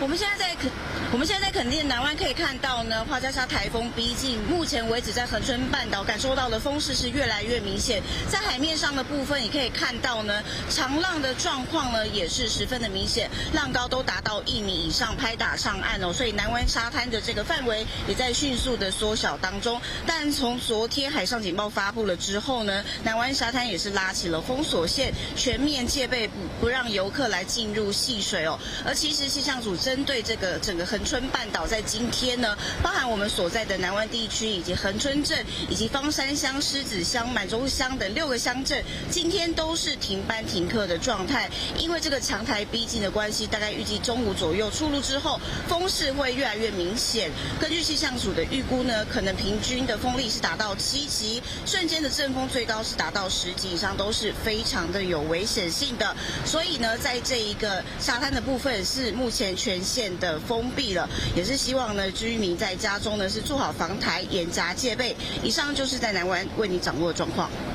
我们现在在垦丁南湾可以看到呢，花嘉莎台风逼近，目前为止在恒春半岛感受到的风势是越来越明显。在海面上的部分，也可以看到呢，长浪的状况呢也是十分的明显，浪高都达到1米以上，拍打上岸哦。所以南湾沙滩的这个范围也在迅速的缩小当中。但从昨天海上警报发布了之后呢，南湾沙滩也是拉起了封锁线，全面戒备不让游客来进入戏水哦。而其实气象组针对这个整个恒春半岛，在今天呢，包含我们所在的南湾地区以及恒春镇以及芳山乡、狮子乡、满洲乡等6个乡镇，今天都是停班停课的状态。因为这个强台逼近的关系，大概预计中午左右出入之后，风势会越来越明显。根据气象组的预估呢，可能平均的风力是达到7级，瞬间的阵风最高是达到10级以上，都是非常的有危险性的。所以呢，在这一个沙滩的部分是目前全线的封闭了，也是希望呢居民在家中呢是做好防台，严加戒备。以上就是在南湾为你掌握的状况。